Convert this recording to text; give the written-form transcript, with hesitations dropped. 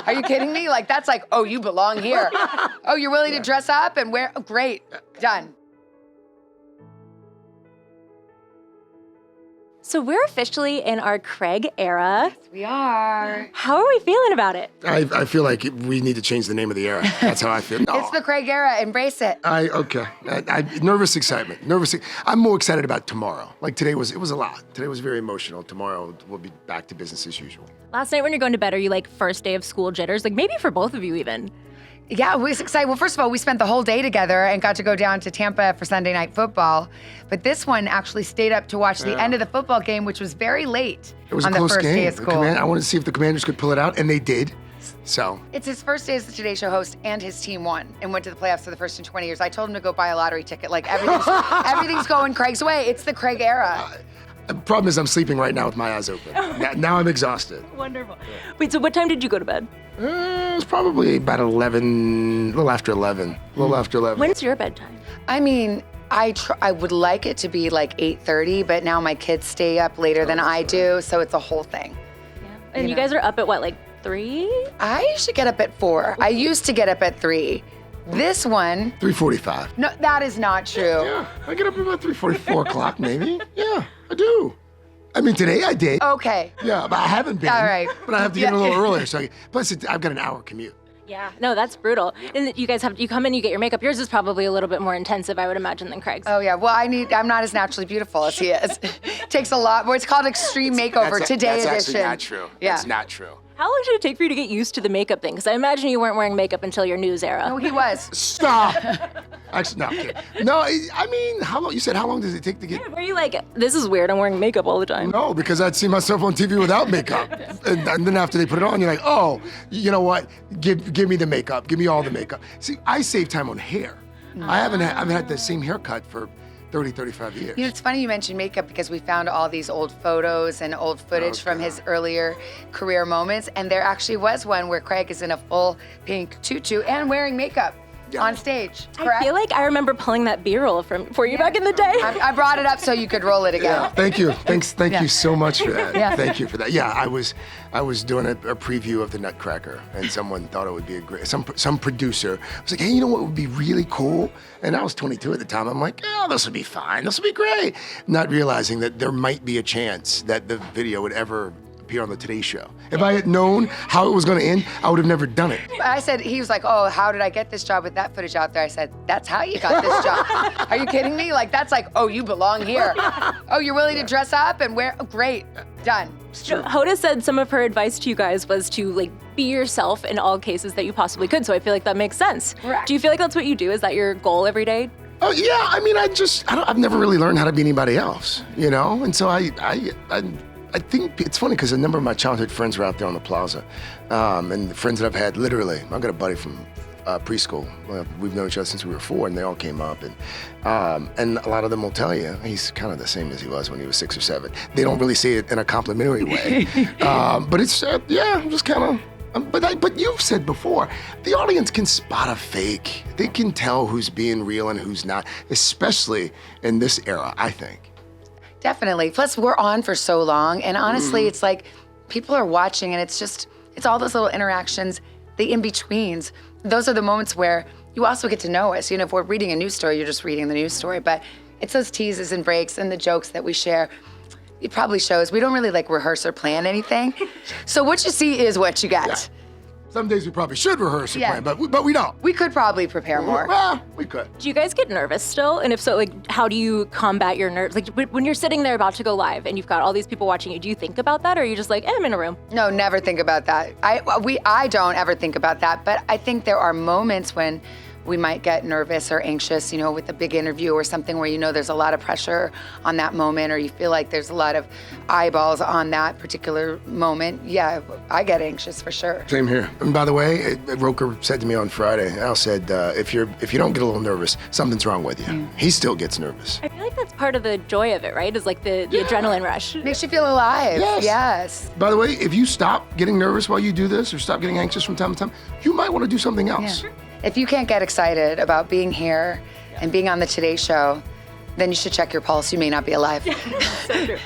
Are you kidding me? Like, that's like, oh, you belong here. Oh, you're willing to dress up and wear, oh, great, done. So we're officially in our Craig era. Yes, we are. How are we feeling about it? I feel like we need to change the name of the era. That's how I feel. No. It's the Craig era, embrace it. Okay. Nervous excitement. I'm more excited about tomorrow. Like today it was a lot. Today was very emotional. Tomorrow we'll be back to business as usual. Last night when you're going to bed, are you like first day of school jitters? Like maybe for both of you even. Yeah, we was excited. Well, first of all, we spent the whole day together and got to go down to Tampa for Sunday Night Football. But this one actually stayed up to watch the end of the football game, which was very late It was on a close the first game. day of school. I wanted to see if the Commanders could pull it out, and they did. So It's his first day as the Today Show host, and his team won and went to the playoffs for the first in 20 years. I told him to go buy a lottery ticket. Like everything's going Craig's way. It's the Craig era. the problem is I'm sleeping right now with my eyes open. Now I'm exhausted. Wonderful. Wait, so what time did you go to bed? It was probably about 11, a little after 11. When's your bedtime? I mean, I would like it to be like 8:30, but now my kids stay up later than I do, so it's a whole thing. Yeah. And you guys are up at what, like 3? I usually get up at 4. I used to get up at 3. This one, 3:45. no, that is not true. Yeah, I get up about 3:44 o'clock maybe. Yeah, I do. I mean, today I did. Okay. Yeah, but I haven't been. All right. But I have to get a little earlier. Plus, I've got an hour commute. Yeah. No, that's brutal. And you guys you come in, you get your makeup. Yours is probably a little bit more intensive, I would imagine, than Craig's. Oh yeah. Well, I'm not as naturally beautiful as he is. Takes a lot more. It's called Extreme Makeover Today Edition. That's actually not true. Yeah. That's not true. How long did it take for you to get used to the makeup thing? Because I imagine you weren't wearing makeup until your news era. No, he was. Stop. Actually, no, I'm kidding. No, I mean, how long? You said how long does it take to get? Were you like, this is weird, I'm wearing makeup all the time? No, because I'd see myself on TV without makeup, and then after they put it on, you're like, oh, you know what? Give me the makeup. Give me all the makeup. See, I save time on hair. I haven't had the same haircut for 30, 35 years. You know, it's funny you mentioned makeup because we found all these old photos and old footage from his earlier career moments, and there actually was one where Craig is in a full pink tutu and wearing makeup on stage. Correct? I feel like I remember pulling that B-roll for you back in the day. I brought it up so you could roll it again. Yeah, thank you. Thank you so much for that. Yeah. Thank you for that. Yeah, I was doing a preview of the Nutcracker, and someone thought it would be some producer was like, hey, you know what would be really cool? And I was 22 at the time. I'm like, oh, this will be fine. This will be great. Not realizing that there might be a chance that the video would ever appear on the Today Show. If I had known how it was going to end, I would have never done it. I said, he was like, oh, how did I get this job with that footage out there? I said, that's how you got this job. Are you kidding me? Like, that's like, oh, you belong here. Oh, you're willing to dress up and wear, oh, great, done. So Hoda said some of her advice to you guys was to like be yourself in all cases that you possibly could. So I feel like that makes sense. Correct. Do you feel like that's what you do? Is that your goal every day? Oh yeah, I mean, I've never really learned how to be anybody else, you know? And so I think it's funny because a number of my childhood friends were out there on the plaza. And the friends that I've had, literally, I've got a buddy from preschool. We've known each other since we were 4, and they all came up. And a lot of them will tell you, he's kind of the same as he was when he was 6 or 7. They don't really say it in a complimentary way. But it's, I'm just kind of, but you've said before, the audience can spot a fake. They can tell who's being real and who's not, especially in this era, I think. Definitely. Plus, we're on for so long, and honestly, it's like people are watching, and it's all those little interactions, the in-betweens. Those are the moments where you also get to know us. You know, if we're reading a news story, you're just reading the news story, but it's those teases and breaks and the jokes that we share. It probably shows we don't really like rehearse or plan anything. So what you see is what you get. Yeah. Some days we probably should rehearse or Yeah. plan, but we don't. We could probably prepare more. Well, we could. Do you guys get nervous still? And if so, like, how do you combat your nerves? Like, when you're sitting there about to go live and you've got all these people watching you, do you think about that? Or are you just like, I'm in a room? No, never think about that. I don't ever think about that, but I think there are moments when we might get nervous or anxious, you know, with a big interview or something where you know there's a lot of pressure on that moment, or you feel like there's a lot of eyeballs on that particular moment. Yeah, I get anxious for sure. Same here. And by the way, Roker said to me on Friday, Al said, if you don't get a little nervous, something's wrong with you. He still gets nervous. I feel like that's part of the joy of it, right? Is like the adrenaline rush. Makes you feel alive. Yes. By the way, if you stop getting nervous while you do this or stop getting anxious from time to time, you might want to do something else. Yeah. If you can't get excited about being here and being on the Today Show, then you should check your pulse. You may not be alive. So true.